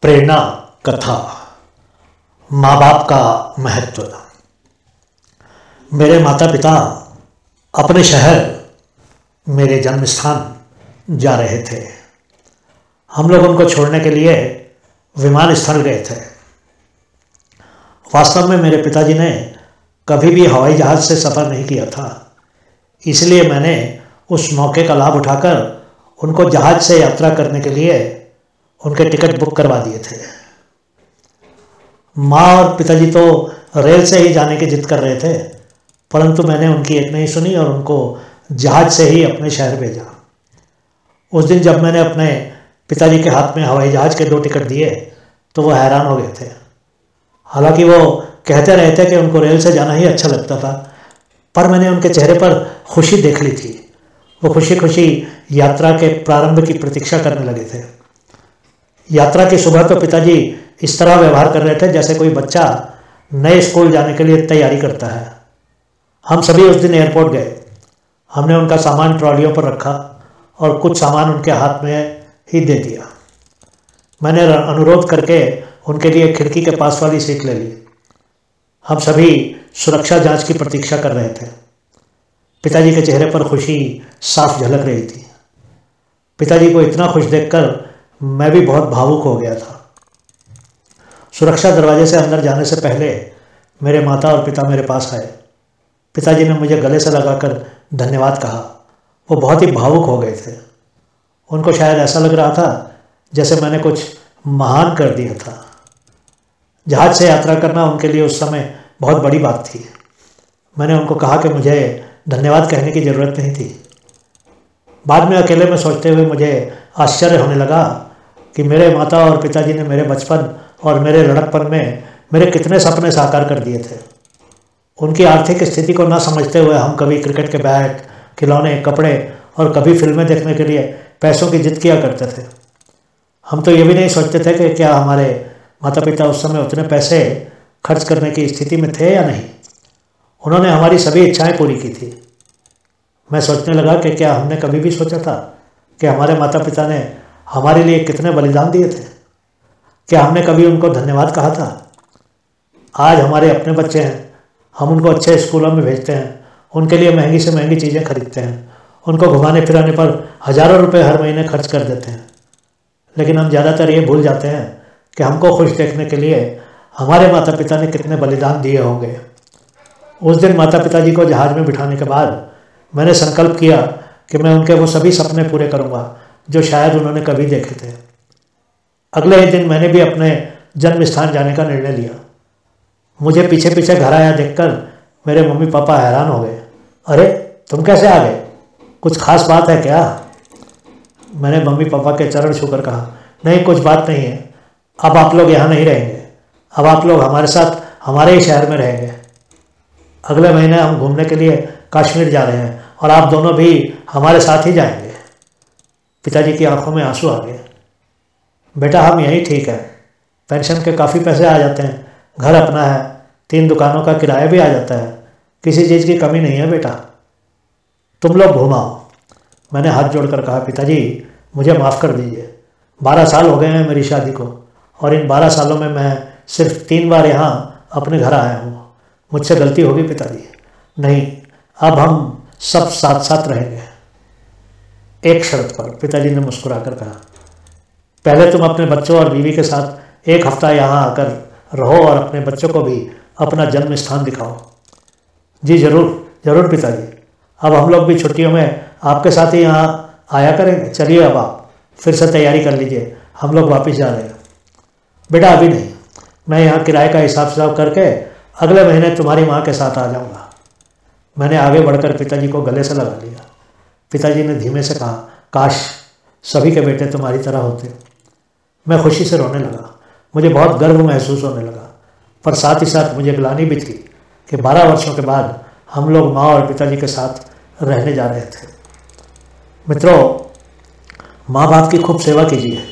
प्रेरणा कथा माँ बाप का महत्व। मेरे माता पिता अपने शहर मेरे जन्म स्थान जा रहे थे। हम लोग उनको छोड़ने के लिए विमान स्थल गए थे। वास्तव में मेरे पिताजी ने कभी भी हवाई जहाज़ से सफ़र नहीं किया था, इसलिए मैंने उस मौके का लाभ उठाकर उनको जहाज़ से यात्रा करने के लिए उनके टिकट बुक करवा दिए थे। माँ और पिताजी तो रेल से ही जाने की जिद कर रहे थे, परंतु मैंने उनकी एक नहीं सुनी और उनको जहाज़ से ही अपने शहर भेजा। उस दिन जब मैंने अपने पिताजी के हाथ में हवाई जहाज़ के 2 टिकट दिए तो वो हैरान हो गए थे। हालांकि वो कहते रहे थे कि उनको रेल से जाना ही अच्छा लगता था, पर मैंने उनके चेहरे पर खुशी देख ली थी। वो खुशी खुशी यात्रा के प्रारंभ की प्रतीक्षा करने लगे थे। यात्रा की सुबह तो पिताजी इस तरह व्यवहार कर रहे थे जैसे कोई बच्चा नए स्कूल जाने के लिए तैयारी करता है। हम सभी उस दिन एयरपोर्ट गए। हमने उनका सामान ट्रॉलियों पर रखा और कुछ सामान उनके हाथ में ही दे दिया। मैंने अनुरोध करके उनके लिए खिड़की के पास वाली सीट ले ली। हम सभी सुरक्षा जांच की प्रतीक्षा कर रहे थे। पिताजी के चेहरे पर खुशी साफ झलक रही थी। पिताजी को इतना खुश देखकर मैं भी बहुत भावुक हो गया था। सुरक्षा दरवाजे से अंदर जाने से पहले मेरे माता और पिता मेरे पास आए। पिताजी ने मुझे गले से लगाकर धन्यवाद कहा। वो बहुत ही भावुक हो गए थे। उनको शायद ऐसा लग रहा था जैसे मैंने कुछ महान कर दिया था। जहाज से यात्रा करना उनके लिए उस समय बहुत बड़ी बात थी। मैंने उनको कहा कि मुझे धन्यवाद कहने की ज़रूरत नहीं थी। बाद में अकेले में सोचते हुए मुझे आश्चर्य होने लगा कि मेरे माता और पिताजी ने मेरे बचपन और मेरे लड़कपन में मेरे कितने सपने साकार कर दिए थे। उनकी आर्थिक स्थिति को न समझते हुए हम कभी क्रिकेट के बैट, खिलौने, कपड़े और कभी फिल्में देखने के लिए पैसों की जिद किया करते थे। हम तो ये भी नहीं सोचते थे कि क्या हमारे माता पिता उस समय उतने पैसे खर्च करने की स्थिति में थे या नहीं। उन्होंने हमारी सभी इच्छाएं पूरी की थी। मैं सोचने लगा कि क्या हमने कभी भी सोचा था कि हमारे माता पिता ने हमारे लिए कितने बलिदान दिए थे। क्या हमने कभी उनको धन्यवाद कहा था। आज हमारे अपने बच्चे हैं, हम उनको अच्छे स्कूलों में भेजते हैं, उनके लिए महंगी से महंगी चीज़ें खरीदते हैं, उनको घुमाने फिराने पर हज़ारों रुपए हर महीने खर्च कर देते हैं। लेकिन हम ज़्यादातर ये भूल जाते हैं कि हमको खुश देखने के लिए हमारे माता पिता ने कितने बलिदान दिए होंगे। उस दिन माता पिताजी को जहाज़ में बिठाने के बाद मैंने संकल्प किया कि मैं उनके वो सभी सपने पूरे करूंगा जो शायद उन्होंने कभी देखे थे। अगले ही दिन मैंने भी अपने जन्म स्थान जाने का निर्णय लिया। मुझे पीछे पीछे घर आया देखकर मेरे मम्मी पापा हैरान हो गए। अरे तुम कैसे आ गए, कुछ खास बात है क्या। मैंने मम्मी पापा के चरण छूकर कहा, नहीं कुछ बात नहीं है। अब आप लोग यहाँ नहीं रहेंगे, अब आप लोग हमारे साथ हमारे ही शहर में रहेंगे। अगले महीने हम घूमने के लिए कश्मीर जा रहे हैं और आप दोनों भी हमारे साथ ही जाएंगे। पिताजी की आंखों में आंसू आ गए। बेटा हम यहीं ठीक है, पेंशन के काफ़ी पैसे आ जाते हैं, घर अपना है, 3 दुकानों का किराया भी आ जाता है, किसी चीज़ की कमी नहीं है बेटा, तुम लोग घुमाओ। मैंने हाथ जोड़कर कहा, पिताजी मुझे माफ़ कर दीजिए। 12 साल हो गए हैं मेरी शादी को और इन 12 सालों में मैं सिर्फ 3 बार यहाँ अपने घर आया हूँ। मुझसे गलती होगी पिताजी। नहीं, अब हम सब साथ साथ रहेंगे, एक शर्त पर, पिताजी ने मुस्कुराकर कहा। पहले तुम अपने बच्चों और बीवी के साथ 1 हफ्ता यहाँ आकर रहो और अपने बच्चों को भी अपना जन्म स्थान दिखाओ। जी जरूर जरूर पिताजी, अब हम लोग भी छुट्टियों में आपके साथ ही यहाँ आया करेंगे। चलिए अब आप फिर से तैयारी कर लीजिए, हम लोग वापस जा रहे हैं। बेटा अभी नहीं, मैं यहाँ किराए का हिसाब करके अगले महीने तुम्हारी माँ के साथ आ जाऊँगा। मैंने आगे बढ़कर पिताजी को गले से लगा लिया। पिताजी ने धीमे से कहा, काश सभी के बेटे तुम्हारी तरह होते। मैं खुशी से रोने लगा। मुझे बहुत गर्व महसूस होने लगा, पर साथ ही साथ मुझे ग्लानि भी थी कि 12 वर्षों के बाद हम लोग माँ और पिताजी के साथ रहने जा रहे थे। मित्रों, माँ बाप की खूब सेवा कीजिए,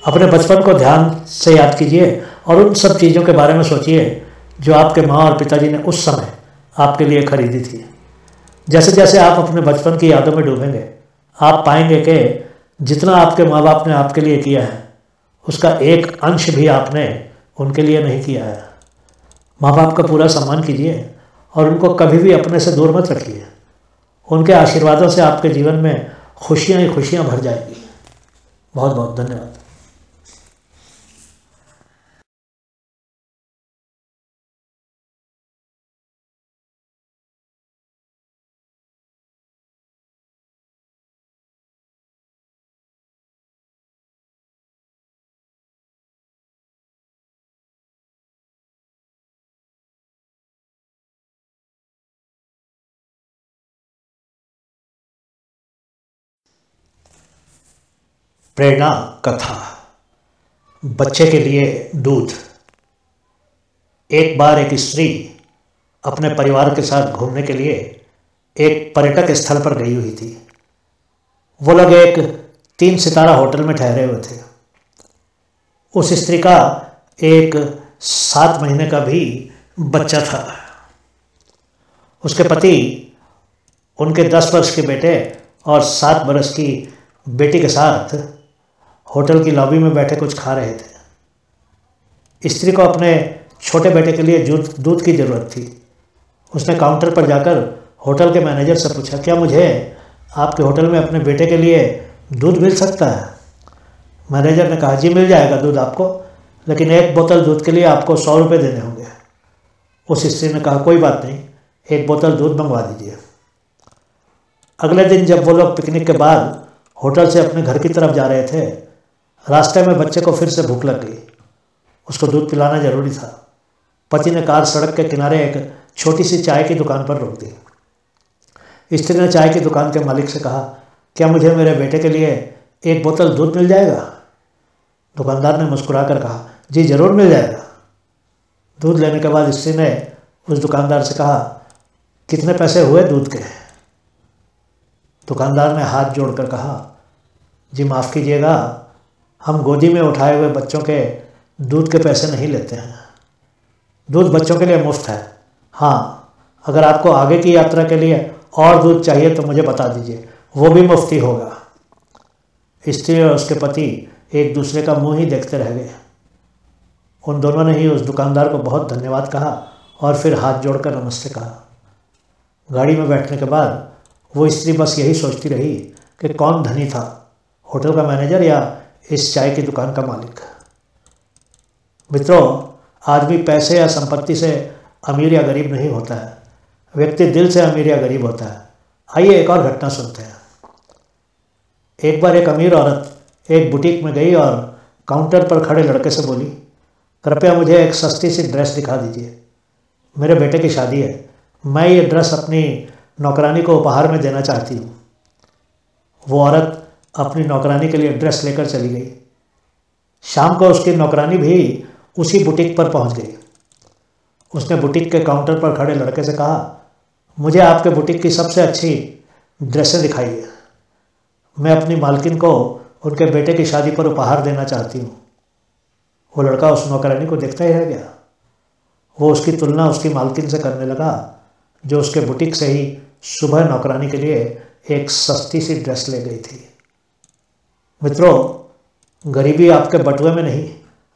अपने बचपन को ध्यान से याद कीजिए और उन सब चीज़ों के बारे में सोचिए जो आपके माँ और पिताजी ने उस समय आपके लिए खरीदी थी। जैसे जैसे आप अपने बचपन की यादों में डूबेंगे, आप पाएंगे कि जितना आपके माँ बाप ने आपके लिए किया है उसका एक अंश भी आपने उनके लिए नहीं किया है। माँ बाप का पूरा सम्मान कीजिए और उनको कभी भी अपने से दूर मत रखिए। उनके आशीर्वादों से आपके जीवन में खुशियाँ ही खुशियाँ भर जाएंगी। बहुत बहुत धन्यवाद। प्रेरणा कथा। बच्चे के लिए दूध। एक बार एक स्त्री अपने परिवार के साथ घूमने के लिए एक पर्यटक स्थल पर गई हुई थी। वो लोग एक 3 सितारा होटल में ठहरे हुए थे। उस स्त्री का एक 7 महीने का भी बच्चा था। उसके पति उनके 10 वर्ष के बेटे और 7 वर्ष की बेटी के साथ होटल की लॉबी में बैठे कुछ खा रहे थे। स्त्री को अपने छोटे बेटे के लिए दूध की ज़रूरत थी। उसने काउंटर पर जाकर होटल के मैनेजर से पूछा, क्या मुझे आपके होटल में अपने बेटे के लिए दूध मिल सकता है? मैनेजर ने कहा, जी मिल जाएगा दूध आपको, लेकिन 1 बोतल दूध के लिए आपको 100 रुपये देने होंगे। उस स्त्री ने कहा, कोई बात नहीं, 1 बोतल दूध मंगवा दीजिए। अगले दिन जब वो लोग पिकनिक के बाद होटल से अपने घर की तरफ जा रहे थे, रास्ते में बच्चे को फिर से भूख लग गई। उसको दूध पिलाना जरूरी था। पति ने कार सड़क के किनारे एक छोटी सी चाय की दुकान पर रोक दी। स्त्री ने चाय की दुकान के मालिक से कहा, क्या मुझे मेरे बेटे के लिए 1 बोतल दूध मिल जाएगा? दुकानदार ने मुस्कुराकर कहा, जी जरूर मिल जाएगा। दूध लेने के बाद स्त्री ने उस दुकानदार से कहा, कितने पैसे हुए दूध के? दुकानदार ने हाथ जोड़कर कहा, जी माफ़ कीजिएगा, हम गोदी में उठाए हुए बच्चों के दूध के पैसे नहीं लेते हैं। दूध बच्चों के लिए मुफ्त है। हाँ, अगर आपको आगे की यात्रा के लिए और दूध चाहिए तो मुझे बता दीजिए, वो भी मुफ्त ही होगा। स्त्री और उसके पति एक दूसरे का मुंह ही देखते रह गए। उन दोनों ने ही उस दुकानदार को बहुत धन्यवाद कहा और फिर हाथ जोड़कर नमस्ते कहा। गाड़ी में बैठने के बाद वो स्त्री बस यही सोचती रही कि कौन धनी था, होटल का मैनेजर या इस चाय की दुकान का मालिक। मित्रों, आदमी पैसे या संपत्ति से अमीर या गरीब नहीं होता है, व्यक्ति दिल से अमीर या गरीब होता है। आइए एक और घटना सुनते हैं। एक बार एक अमीर औरत एक बुटीक में गई और काउंटर पर खड़े लड़के से बोली, कृपया मुझे एक सस्ती सी ड्रेस दिखा दीजिए, मेरे बेटे की शादी है, मैं ये ड्रेस अपनी नौकरानी को उपहार में देना चाहती हूँ। वो औरत अपनी नौकरानी के लिए ड्रेस लेकर चली गई। शाम को उसकी नौकरानी भी उसी बुटीक पर पहुंच गई। उसने बुटीक के काउंटर पर खड़े लड़के से कहा, मुझे आपके बुटीक की सबसे अच्छी ड्रेसें दिखाइए, मैं अपनी मालकिन को उनके बेटे की शादी पर उपहार देना चाहती हूँ। वो लड़का उस नौकरानी को देखता ही रह गया। वो उसकी तुलना उसकी मालकिन से करने लगा, जो उसके बुटीक से ही सुबह नौकरानी के लिए एक सस्ती सी ड्रेस ले गई थी। मित्रों, गरीबी आपके बटुए में नहीं,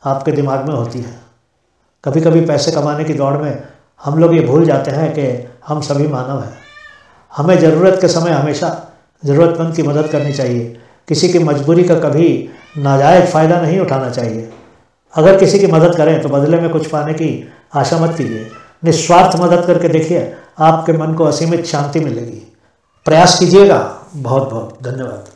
आपके दिमाग में होती है। कभी कभी पैसे कमाने की दौड़ में हम लोग ये भूल जाते हैं कि हम सभी मानव हैं। हमें ज़रूरत के समय हमेशा ज़रूरतमंद की मदद करनी चाहिए। किसी की मजबूरी का कभी नाजायज़ फ़ायदा नहीं उठाना चाहिए। अगर किसी की मदद करें तो बदले में कुछ पाने की आशा मत कीजिए। निस्वार्थ मदद करके देखिए, आपके मन को असीमित शांति मिलेगी। प्रयास कीजिएगा। बहुत बहुत धन्यवाद।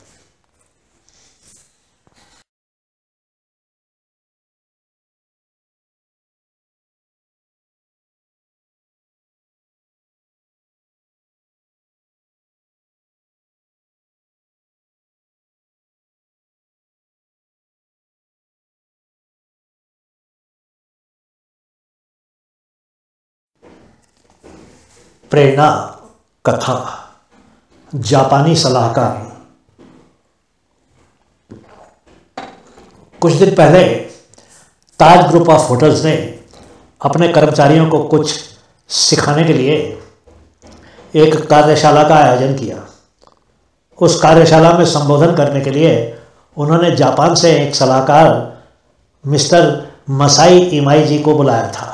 प्रेरणा कथा। जापानी सलाहकार। कुछ दिन पहले ताज ग्रुप ऑफ होटल्स ने अपने कर्मचारियों को कुछ सिखाने के लिए एक कार्यशाला का आयोजन किया। उस कार्यशाला में संबोधन करने के लिए उन्होंने जापान से एक सलाहकार मिस्टर मसाई इमाई जी को बुलाया था।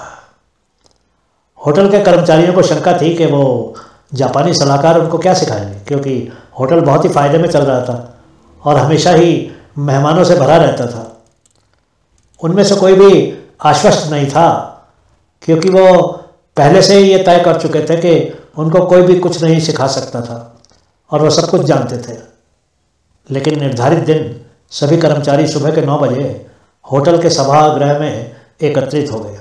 होटल के कर्मचारियों को शंका थी कि वो जापानी सलाहकार उनको क्या सिखाएंगे, क्योंकि होटल बहुत ही फ़ायदे में चल रहा था और हमेशा ही मेहमानों से भरा रहता था। उनमें से कोई भी आश्वस्त नहीं था, क्योंकि वो पहले से ही ये तय कर चुके थे कि उनको कोई भी कुछ नहीं सिखा सकता था और वो सब कुछ जानते थे। लेकिन निर्धारित दिन सभी कर्मचारी सुबह के 9 बजे होटल के सभागृह में एकत्रित हो गए।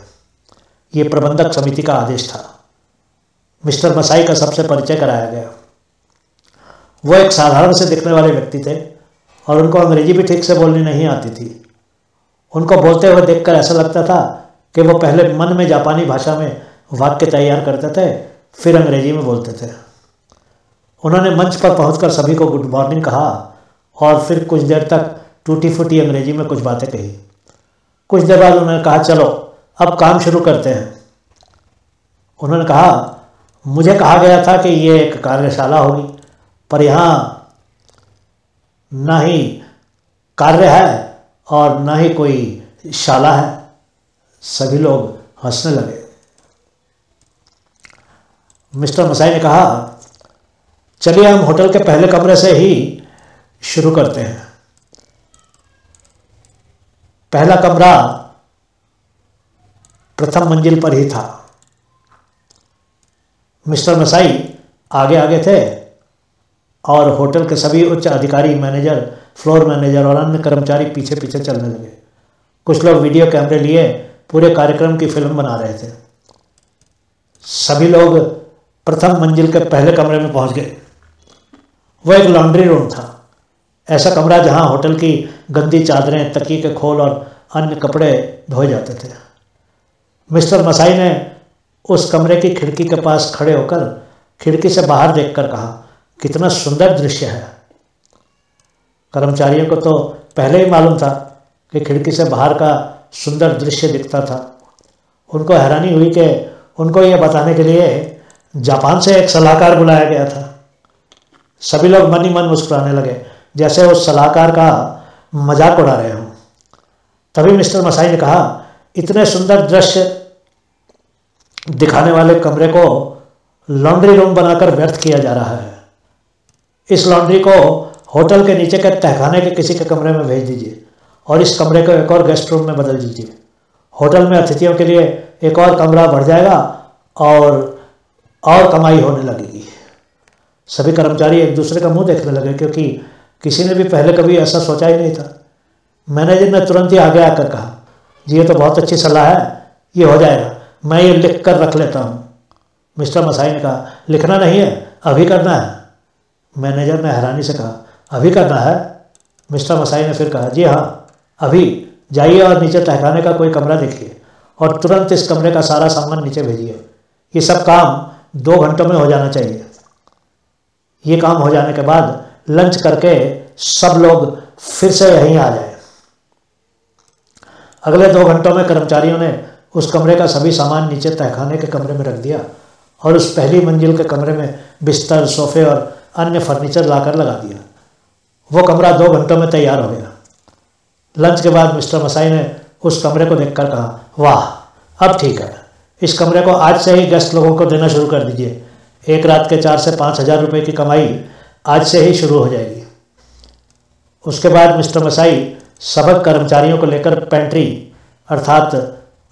ये प्रबंधक समिति का आदेश था। मिस्टर मसाई का सबसे परिचय कराया गया। वो एक साधारण से दिखने वाले व्यक्ति थे और उनको अंग्रेजी भी ठीक से बोलनी नहीं आती थी। उनको बोलते हुए देखकर ऐसा लगता था कि वो पहले मन में जापानी भाषा में वाक्य तैयार करते थे, फिर अंग्रेजी में बोलते थे। उन्होंने मंच पर पहुंचकर सभी को गुड मॉर्निंग कहा और फिर कुछ देर तक टूटी फूटी अंग्रेजी में कुछ बातें कही। कुछ देर बाद उन्होंने कहा, चलो अब काम शुरू करते हैं। उन्होंने कहा, मुझे कहा गया था कि ये एक कार्यशाला होगी, पर यहाँ ना ही कार्य है और ना ही कोई शाला है। सभी लोग हंसने लगे। मिस्टर मसाई ने कहा, चलिए हम होटल के पहले कमरे से ही शुरू करते हैं। पहला कमरा प्रथम मंजिल पर ही था। मिस्टर मसाई आगे आगे थे और होटल के सभी उच्च अधिकारी, मैनेजर, फ्लोर मैनेजर और अन्य कर्मचारी पीछे पीछे चलने लगे। कुछ लोग वीडियो कैमरे लिए पूरे कार्यक्रम की फिल्म बना रहे थे। सभी लोग प्रथम मंजिल के पहले कमरे में पहुंच गए। वो एक लॉन्ड्री रूम था, ऐसा कमरा जहां होटल की गंदी चादरें, तकिए के खोल और अन्य कपड़े धोए जाते थे। मिस्टर मसाई ने उस कमरे की खिड़की के पास खड़े होकर खिड़की से बाहर देखकर कहा, कितना सुंदर दृश्य है। कर्मचारियों को तो पहले ही मालूम था कि खिड़की से बाहर का सुंदर दृश्य दिखता था। उनको हैरानी हुई कि उनको ये बताने के लिए जापान से एक सलाहकार बुलाया गया था। सभी लोग मन ही मन मुस्कुराने लगे, जैसे उस सलाहकार का मजाक उड़ा रहे हों। तभी मिस्टर मसाई ने कहा, इतने सुंदर दृश्य दिखाने वाले कमरे को लॉन्ड्री रूम बनाकर व्यर्थ किया जा रहा है। इस लॉन्ड्री को होटल के नीचे के तहखाने के किसी के कमरे में भेज दीजिए और इस कमरे को एक और गेस्ट रूम में बदल दीजिए। होटल में अतिथियों के लिए एक और कमरा बढ़ जाएगा और कमाई होने लगेगी। सभी कर्मचारी एक दूसरे का मुंह देखने लगे, क्योंकि किसी ने भी पहले कभी ऐसा सोचा ही नहीं था। मैनेजर ने तुरंत ही आगे आकर कहा, जी ये तो बहुत अच्छी सलाह है, ये हो जाएगा, मैं ये लिख कर रख लेता हूँ। मिस्टर मसाई ने कहा, लिखना नहीं है, अभी करना है। मैनेजर ने हैरानी से कहा, अभी करना है? मिस्टर मसाई ने फिर कहा, जी हाँ, अभी जाइए और नीचे तहखाने का कोई कमरा देखिए और तुरंत इस कमरे का सारा सामान नीचे भेजिए। ये सब काम 2 घंटों में हो जाना चाहिए। ये काम हो जाने के बाद लंच करके सब लोग फिर से यहीं आ जाए। अगले 2 घंटों में कर्मचारियों ने उस कमरे का सभी सामान नीचे तहखाने के कमरे में रख दिया और उस पहली मंजिल के कमरे में बिस्तर, सोफे और अन्य फर्नीचर लाकर लगा दिया। वो कमरा 2 घंटों में तैयार हो गया। लंच के बाद मिस्टर मसाई ने उस कमरे को देखकर कहा, वाह, अब ठीक है, इस कमरे को आज से ही गेस्ट लोगों को देना शुरू कर दीजिए। एक रात के 4 से 5 हज़ार रुपये की कमाई आज से ही शुरू हो जाएगी। उसके बाद मिस्टर मसाई सब कर्मचारियों को लेकर पेंट्री अर्थात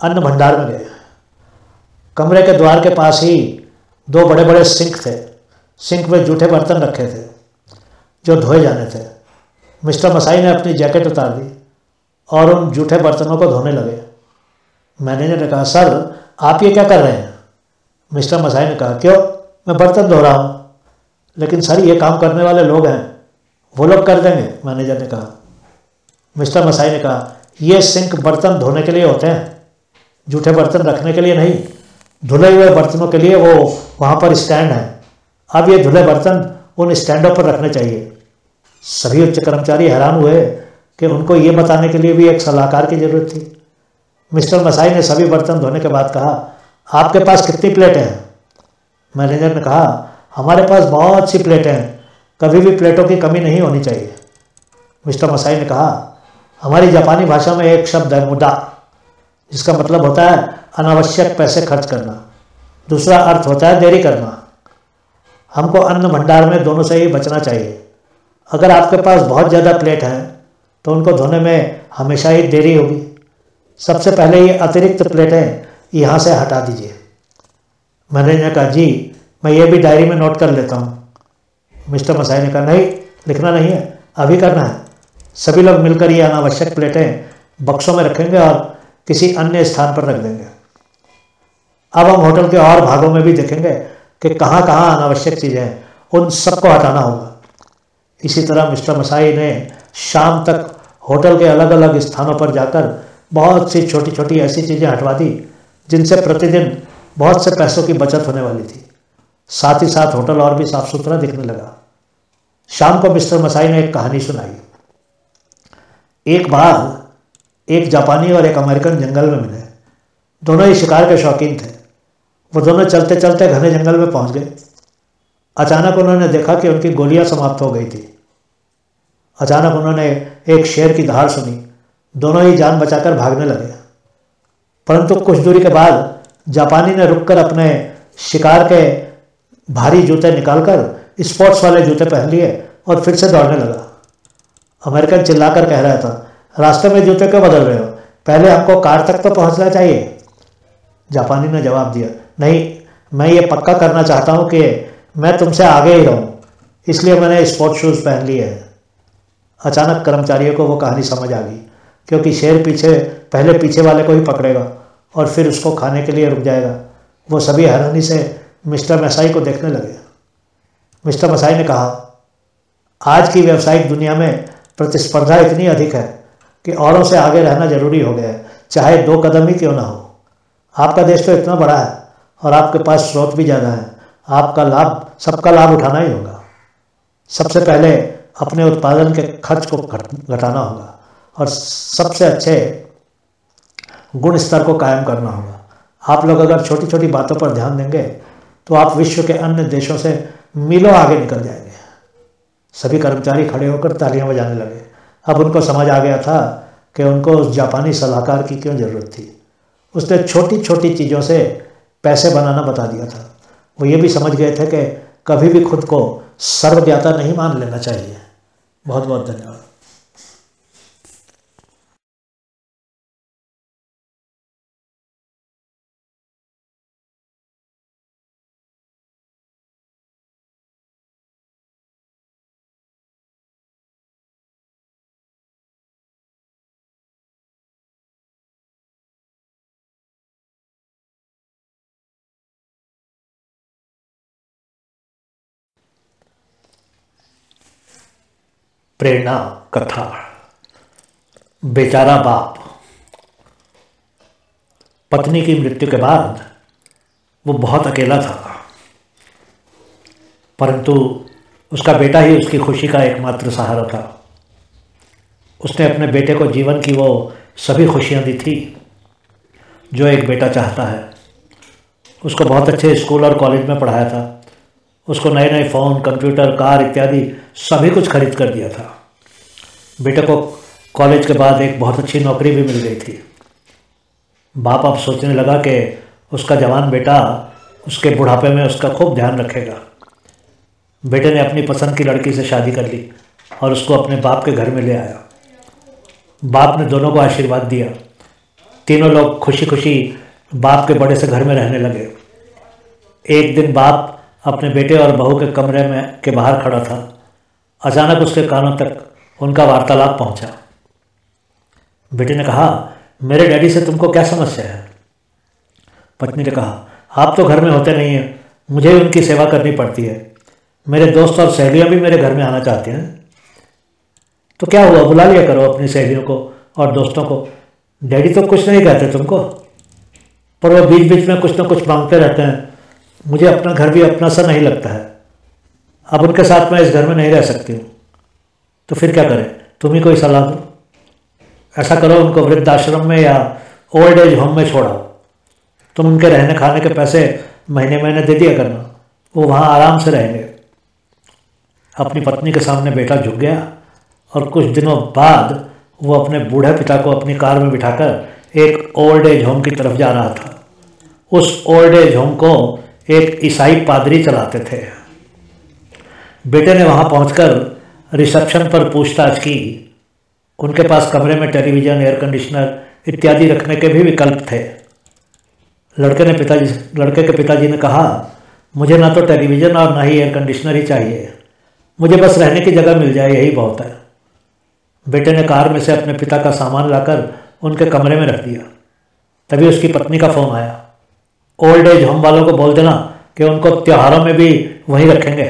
अन्न भंडार में गए। कमरे के द्वार के पास ही 2 बड़े बड़े सिंक थे। सिंक में जूठे बर्तन रखे थे जो धोए जाने थे। मिस्टर मसाई ने अपनी जैकेट उतार दी और उन जूठे बर्तनों को धोने लगे। मैनेजर ने कहा, सर आप ये क्या कर रहे हैं? मिस्टर मसाई ने कहा, क्यों, मैं बर्तन धो रहा हूँ। लेकिन सर ये काम करने वाले लोग हैं, वो लोग कर देंगे, मैनेजर ने कहा। मिस्टर मसाई ने कहा, ये सिंक बर्तन धोने के लिए होते हैं, जूठे बर्तन रखने के लिए नहीं। धुले हुए बर्तनों के लिए वो वहाँ पर स्टैंड है। अब ये धुले बर्तन उन स्टैंडों पर रखने चाहिए। सभी उच्च कर्मचारी हैरान हुए कि उनको ये बताने के लिए भी एक सलाहकार की जरूरत थी। मिस्टर मसाई ने सभी बर्तन धोने के बाद कहा, आपके पास कितनी प्लेटें हैं? मैनेजर ने कहा, हमारे पास बहुत सी प्लेटें हैं, कभी भी प्लेटों की कमी नहीं होनी चाहिए। मिस्टर मसाई ने कहा, हमारी जापानी भाषा में एक शब्द है मुदा, जिसका मतलब होता है अनावश्यक पैसे खर्च करना। दूसरा अर्थ होता है देरी करना। हमको अन्न भंडार में दोनों से ही बचना चाहिए। अगर आपके पास बहुत ज़्यादा प्लेट हैं तो उनको धोने में हमेशा ही देरी होगी। सबसे पहले ये अतिरिक्त प्लेटें यहाँ से हटा दीजिए। मैनेजर ने कहा, जी मैं ये भी डायरी में नोट कर लेता हूँ। मिस्टर मसाई ने कहा, नहीं लिखना नहीं है, अभी करना है। सभी लोग मिलकर ये अनावश्यक प्लेटें बक्सों में रखेंगे और किसी अन्य स्थान पर रख देंगे। अब हम होटल के और भागों में भी देखेंगे कि कहाँ कहाँ अनावश्यक चीज़ें हैं, उन सबको हटाना होगा। इसी तरह मिस्टर मसाई ने शाम तक होटल के अलग अलग स्थानों पर जाकर बहुत सी छोटी छोटी ऐसी चीज़ें हटवा दी जिनसे प्रतिदिन बहुत से पैसों की बचत होने वाली थी। साथ ही साथ होटल और भी साफ सुथरा दिखने लगा। शाम को मिस्टर मसाई ने एक कहानी सुनाई। एक बार एक जापानी और एक अमेरिकन जंगल में मिले। दोनों ही शिकार के शौकीन थे। वो दोनों चलते चलते घने जंगल में पहुंच गए। अचानक उन्होंने देखा कि उनकी गोलियां समाप्त हो गई थी। अचानक उन्होंने एक शेर की दहाड़ सुनी। दोनों ही जान बचाकर भागने लगे, परंतु कुछ दूरी के बाद जापानी ने रुककर अपने शिकार के भारी जूते निकालकर स्पोर्ट्स वाले जूते पहन लिए और फिर से दौड़ने लगा। अमेरिकन चिल्लाकर कह रहा था, रास्ते में जूते क्यों बदल रहे हो? पहले हमको कार तक तो पहुंचना चाहिए। जापानी ने जवाब दिया, नहीं, मैं ये पक्का करना चाहता हूँ कि मैं तुमसे आगे ही रहूँ, इसलिए मैंने स्पोर्ट्स शूज़ पहन लिए हैं। अचानक कर्मचारियों को वो कहानी समझ आ गई, क्योंकि शेर पहले पीछे वाले को ही पकड़ेगा और फिर उसको खाने के लिए रुक जाएगा। वो सभी हैरानी से मिस्टर मसाई को देखने लगे। मिस्टर मसाई ने कहा, आज की व्यावसायिक दुनिया में प्रतिस्पर्धा इतनी अधिक है कि औरों से आगे रहना जरूरी हो गया है, चाहे 2 कदम ही क्यों ना हो। आपका देश तो इतना बड़ा है और आपके पास स्रोत भी ज़्यादा है। सबका लाभ उठाना ही होगा। सबसे पहले अपने उत्पादन के खर्च को घटाना होगा और सबसे अच्छे गुण स्तर को कायम करना होगा। आप लोग अगर छोटी छोटी बातों पर ध्यान देंगे तो आप विश्व के अन्य देशों से मीलों आगे निकल जाएंगे। सभी कर्मचारी खड़े होकर तालियां बजाने लगे। अब उनको समझ आ गया था कि उनको उस जापानी सलाहकार की क्यों ज़रूरत थी। उसने छोटी छोटी चीज़ों से पैसे बनाना बता दिया था। वो ये भी समझ गए थे कि कभी भी खुद को सर्वज्ञाता नहीं मान लेना चाहिए। बहुत बहुत धन्यवाद। प्रेरणा कथा। बेचारा बाप। पत्नी की मृत्यु के बाद वो बहुत अकेला था, परंतु उसका बेटा ही उसकी खुशी का एकमात्र सहारा था। उसने अपने बेटे को जीवन की वो सभी खुशियां दी थी जो एक बेटा चाहता है। उसको बहुत अच्छे स्कूल और कॉलेज में पढ़ाया था। उसको नए नए फ़ोन, कंप्यूटर, कार इत्यादि सभी कुछ खरीद कर दिया था। बेटे को कॉलेज के बाद एक बहुत अच्छी नौकरी भी मिल गई थी। बाप अब सोचने लगा कि उसका जवान बेटा उसके बुढ़ापे में उसका खूब ध्यान रखेगा। बेटे ने अपनी पसंद की लड़की से शादी कर ली और उसको अपने बाप के घर में ले आया। बाप ने दोनों को आशीर्वाद दिया। तीनों लोग खुशी खुशी बाप के बड़े से घर में रहने लगे। एक दिन बाप अपने बेटे और बहू के कमरे में के बाहर खड़ा था। अचानक उसके कानों तक उनका वार्तालाप पहुंचा। बेटे ने कहा, मेरे डैडी से तुमको क्या समस्या है? पत्नी ने कहा, आप तो घर में होते नहीं हैं, मुझे ही उनकी सेवा करनी पड़ती है। मेरे दोस्त और सहेलियां भी मेरे घर में आना चाहते हैं। तो क्या हुआ, बुला लिया करो अपनी सहेलियों को और दोस्तों को। डैडी तो कुछ नहीं कहते तुमको, पर वो बीच बीच में कुछ ना कुछ मांगते रहते हैं। मुझे अपना घर भी अपना सा नहीं लगता है। अब उनके साथ मैं इस घर में नहीं रह सकती हूँ। तो फिर क्या करें, तुम ही कोई सलाह दो। ऐसा करो, उनको वृद्धाश्रम में या ओल्ड एज होम में छोड़ाओ। तुम उनके रहने खाने के पैसे महीने महीने दे दिया करना, वो वहाँ आराम से रहेंगे। अपनी पत्नी के सामने बेटा झुक गया और कुछ दिनों बाद वो अपने बूढ़े पिता को अपनी कार में बिठाकर एक ओल्ड एज होम की तरफ जा रहा था। उस ओल्ड एज होम को एक ईसाई पादरी चलाते थे। बेटे ने वहाँ पहुंचकर रिसेप्शन पर पूछताछ की। उनके पास कमरे में टेलीविज़न, एयर कंडीशनर इत्यादि रखने के भी विकल्प थे। लड़के के पिताजी ने कहा, मुझे ना तो टेलीविज़न और ना ही एयर कंडीशनर ही चाहिए, मुझे बस रहने की जगह मिल जाए, यही बहुत है। बेटे ने कार में से अपने पिता का सामान लाकर उनके कमरे में रख दिया। तभी उसकी पत्नी का फ़ोन आया। ओल्ड एज होम वालों को बोल देना कि उनको त्योहारों में भी वहीं रखेंगे,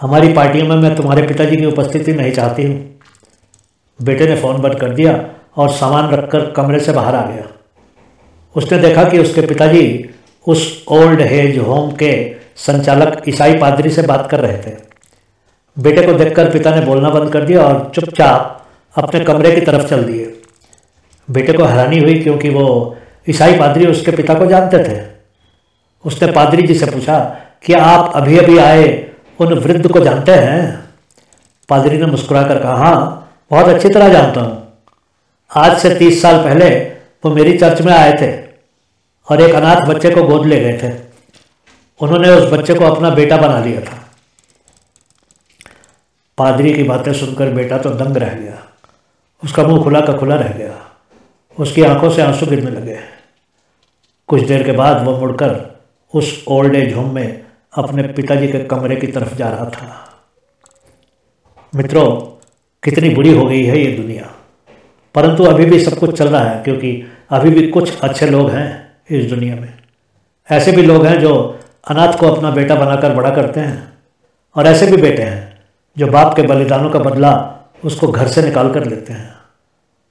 हमारी पार्टियों में मैं तुम्हारे पिताजी की उपस्थिति नहीं चाहती हूँ। बेटे ने फ़ोन बंद कर दिया और सामान रखकर कमरे से बाहर आ गया। उसने देखा कि उसके पिताजी उस ओल्ड एज होम के संचालक ईसाई पादरी से बात कर रहे थे। बेटे को देखकर पिता ने बोलना बंद कर दिया और चुपचाप अपने कमरे की तरफ चल दिए। बेटे को हैरानी हुई क्योंकि वो ईसाई पादरी उसके पिता को जानते थे। उसने पादरी जी से पूछा कि आप अभी अभी आए उन वृद्ध को जानते हैं? पादरी ने मुस्कुराकर कहा, हाँ, बहुत अच्छी तरह जानता हूँ। आज से 30 साल पहले वो मेरी चर्च में आए थे और एक अनाथ बच्चे को गोद ले गए थे। उन्होंने उस बच्चे को अपना बेटा बना लिया था। पादरी की बातें सुनकर बेटा तो दंग रह गया। उसका मुंह खुला का खुला रह गया। उसकी आंखों से आंसू गिरने लगे। कुछ देर के बाद वो मुड़कर उस ओल्ड एज होम में अपने पिताजी के कमरे की तरफ जा रहा था। मित्रों, कितनी बुरी हो गई है ये दुनिया, परंतु अभी भी सब कुछ चल रहा है, क्योंकि अभी भी कुछ अच्छे लोग हैं इस दुनिया में। ऐसे भी लोग हैं जो अनाथ को अपना बेटा बनाकर बड़ा करते हैं, और ऐसे भी बेटे हैं जो बाप के बलिदानों का बदला उसको घर से निकाल कर लेते हैं।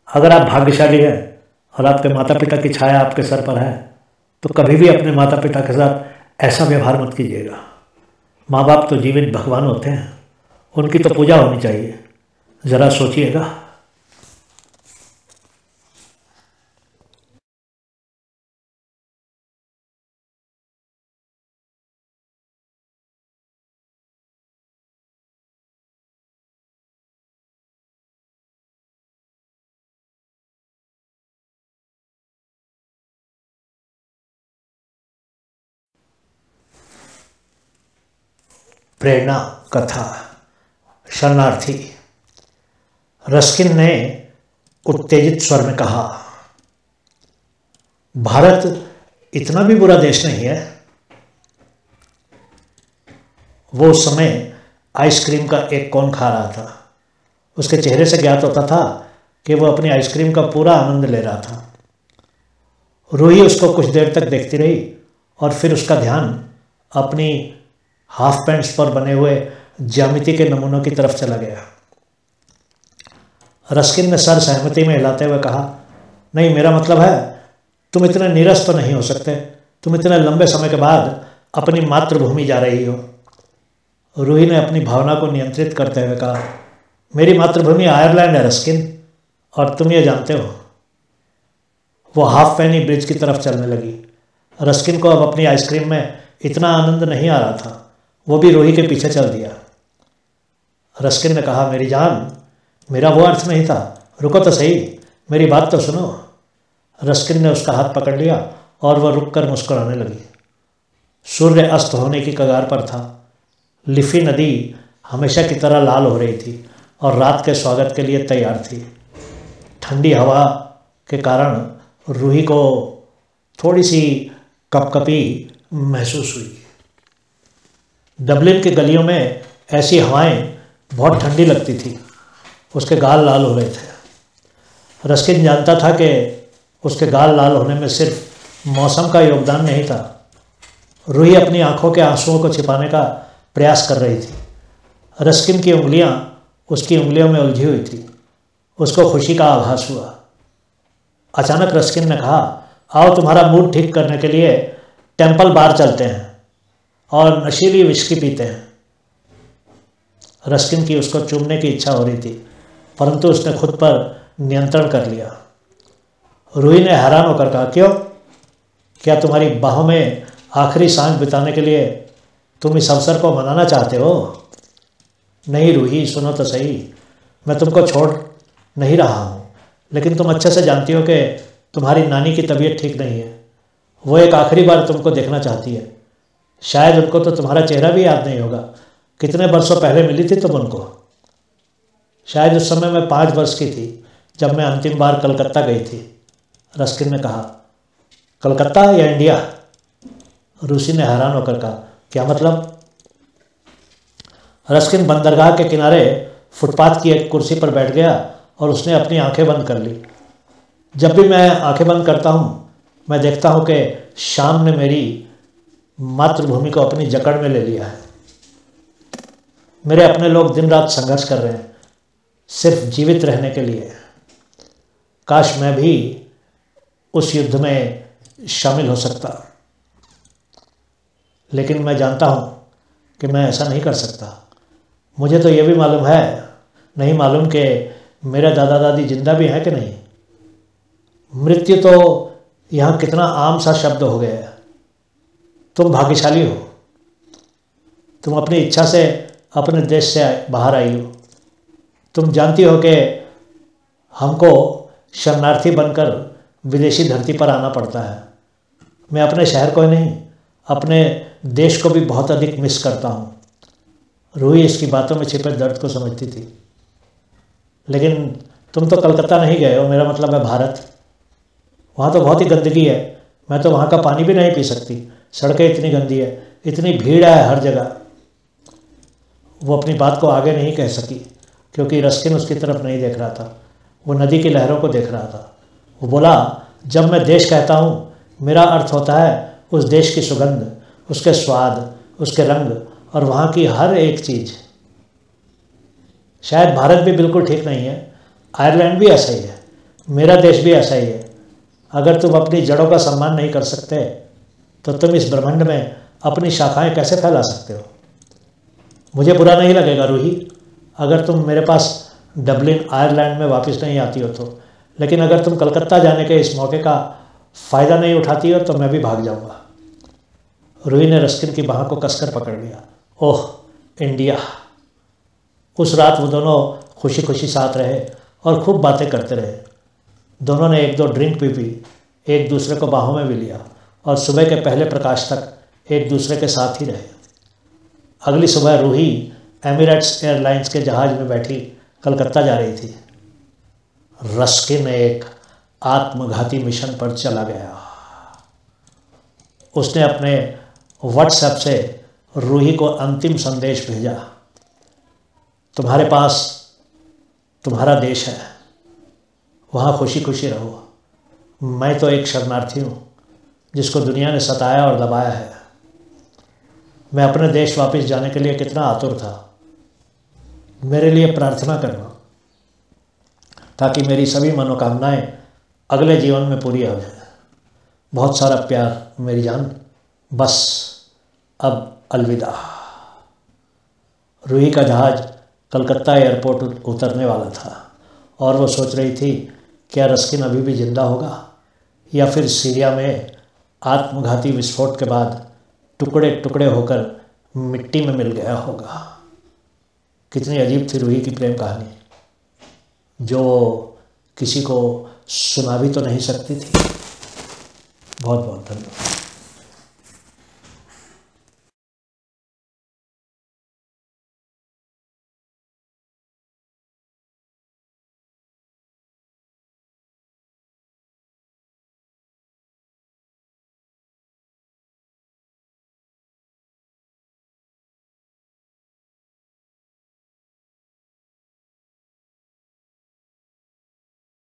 अगर आप भाग्यशाली हैं और आपके माता पिता की छाया आपके सर पर है, तो कभी भी अपने माता पिता के साथ ऐसा व्यवहार मत कीजिएगा। माँ बाप तो जीवित भगवान होते हैं, उनकी तो पूजा होनी चाहिए। ज़रा सोचिएगा। प्रेरणा कथा। शरणार्थी। रस्किन ने उत्तेजित स्वर में कहा, भारत इतना भी बुरा देश नहीं है। वो उस समय आइसक्रीम का एक कोन खा रहा था। उसके चेहरे से ज्ञात होता था कि वो अपनी आइसक्रीम का पूरा आनंद ले रहा था। रूही उसको कुछ देर तक देखती रही और फिर उसका ध्यान अपनी हाफ पैंट्स पर बने हुए ज्यामिति के नमूनों की तरफ चला गया। रस्किन ने सर सहमति में हिलाते हुए कहा, नहीं, मेरा मतलब है तुम इतने नीरस तो नहीं हो सकते। तुम इतने लंबे समय के बाद अपनी मातृभूमि जा रही हो। रूही ने अपनी भावना को नियंत्रित करते हुए कहा, मेरी मातृभूमि आयरलैंड है रस्किन, और तुम ये जानते हो। वो हाफ पैनी ब्रिज की तरफ चलने लगी। रस्किन को अब अपनी आइसक्रीम में इतना आनंद नहीं आ रहा था। वो भी रूही के पीछे चल दिया। रस्किन ने कहा, मेरी जान, मेरा वो अर्थ नहीं था। रुको तो सही, मेरी बात तो सुनो। रस्किन ने उसका हाथ पकड़ लिया और वह रुककर मुस्कुराने लगी। सूर्य अस्त होने की कगार पर था। लिफी नदी हमेशा की तरह लाल हो रही थी और रात के स्वागत के लिए तैयार थी। ठंडी हवा के कारण रूही को थोड़ी सी कपकपी महसूस हुई। डबलिन की गलियों में ऐसी हवाएं बहुत ठंडी लगती थी। उसके गाल लाल हो रहे थे। रस्किन जानता था कि उसके गाल लाल होने में सिर्फ मौसम का योगदान नहीं था। रूही अपनी आंखों के आंसुओं को छिपाने का प्रयास कर रही थी। रस्किन की उंगलियां उसकी उंगलियों में उलझी हुई थी। उसको खुशी का आभास हुआ। अचानक रस्किन ने कहा, आओ तुम्हारा मूड ठीक करने के लिए टेम्पल बार चलते हैं और नशीली विस्की पीते हैं। रस्किन की उसको चूमने की इच्छा हो रही थी, परंतु उसने खुद पर नियंत्रण कर लिया। रूही ने हैरान होकर कहा, क्यों? क्या तुम्हारी बाहों में आखिरी सांस बिताने के लिए तुम इस अवसर को मनाना चाहते हो? नहीं रूही, सुनो तो सही, मैं तुमको छोड़ नहीं रहा हूँ। लेकिन तुम अच्छे से जानती हो कि तुम्हारी नानी की तबीयत ठीक नहीं है। वो एक आखिरी बार तुमको देखना चाहती है। शायद उनको तो तुम्हारा चेहरा भी याद नहीं होगा। कितने वर्षों पहले मिली थी तुम उनको? शायद उस समय मैं 5 वर्ष की थी जब मैं अंतिम बार कलकत्ता गई थी, रस्किन ने कहा। कलकत्ता या इंडिया? रूसी ने हैरान होकर कहा। क्या मतलब? रस्किन बंदरगाह के किनारे फुटपाथ की एक कुर्सी पर बैठ गया और उसने अपनी आंखें बंद कर ली। जब भी मैं आंखें बंद करता हूँ मैं देखता हूँ कि शाम ने मेरी मातृभूमि को अपनी जकड़ में ले लिया है। मेरे अपने लोग दिन रात संघर्ष कर रहे हैं सिर्फ जीवित रहने के लिए। काश मैं भी उस युद्ध में शामिल हो सकता, लेकिन मैं जानता हूँ कि मैं ऐसा नहीं कर सकता। मुझे तो ये भी मालूम है, नहीं मालूम कि मेरे दादा दादी जिंदा भी हैं कि नहीं। मृत्यु तो यहाँ कितना आम सा शब्द हो गया है। तुम भाग्यशाली हो, तुम अपनी इच्छा से अपने देश से बाहर आई हो। तुम जानती हो कि हमको शरणार्थी बनकर विदेशी धरती पर आना पड़ता है। मैं अपने शहर को ही नहीं, अपने देश को भी बहुत अधिक मिस करता हूँ। रूही इसकी बातों में छिपे दर्द को समझती थी। लेकिन तुम तो कलकत्ता नहीं गए हो, मेरा मतलब है भारत। वहाँ तो बहुत ही गंदगी है। मैं तो वहाँ का पानी भी नहीं पी सकती। सड़कें इतनी गंदी है, इतनी भीड़ है हर जगह। वो अपनी बात को आगे नहीं कह सकी क्योंकि रस्किन उसकी तरफ नहीं देख रहा था। वो नदी की लहरों को देख रहा था। वो बोला, जब मैं देश कहता हूँ मेरा अर्थ होता है उस देश की सुगंध, उसके स्वाद, उसके रंग और वहाँ की हर एक चीज़। शायद भारत भी बिल्कुल ठीक नहीं है, आयरलैंड भी ऐसा ही है, मेरा देश भी ऐसा ही है। अगर तुम अपनी जड़ों का सम्मान नहीं कर सकते तो तुम इस ब्रह्मांड में अपनी शाखाएं कैसे फैला सकते हो? मुझे बुरा नहीं लगेगा रूही अगर तुम मेरे पास डबलिन आयरलैंड में वापस नहीं आती हो तो, लेकिन अगर तुम कलकत्ता जाने के इस मौके का फ़ायदा नहीं उठाती हो तो मैं भी भाग जाऊंगा। रूही ने रस्किन की बाह को कसकर पकड़ लिया। ओह इंडिया। उस रात वो दोनों खुशी खुशी साथ रहे और खूब बातें करते रहे। दोनों ने 1-2 ड्रिंक पी, एक दूसरे को बाहों में भी लिया और सुबह के पहले प्रकाश तक एक दूसरे के साथ ही रहे। अगली सुबह रूही एमिरेट्स एयरलाइंस के जहाज़ में बैठी कलकत्ता जा रही थी। रस्किन एक आत्मघाती मिशन पर चला गया। उसने अपने व्हाट्सएप से रूही को अंतिम संदेश भेजा। तुम्हारे पास तुम्हारा देश है, वहाँ खुशी खुशी रहो। मैं तो एक शरणार्थी हूँ जिसको दुनिया ने सताया और दबाया है। मैं अपने देश वापस जाने के लिए कितना आतुर था। मेरे लिए प्रार्थना करना ताकि मेरी सभी मनोकामनाएं अगले जीवन में पूरी हो जाए। बहुत सारा प्यार मेरी जान। बस अब अलविदा। रूही का जहाज़ कलकत्ता एयरपोर्ट उतरने वाला था और वो सोच रही थी क्या रस्किन अभी भी जिंदा होगा या फिर सीरिया में आत्मघाती विस्फोट के बाद टुकड़े टुकड़े होकर मिट्टी में मिल गया होगा। कितनी अजीब थी रूही की प्रेम कहानी, जो किसी को सुना भी तो नहीं सकती थी। बहुत बहुत धन्यवाद।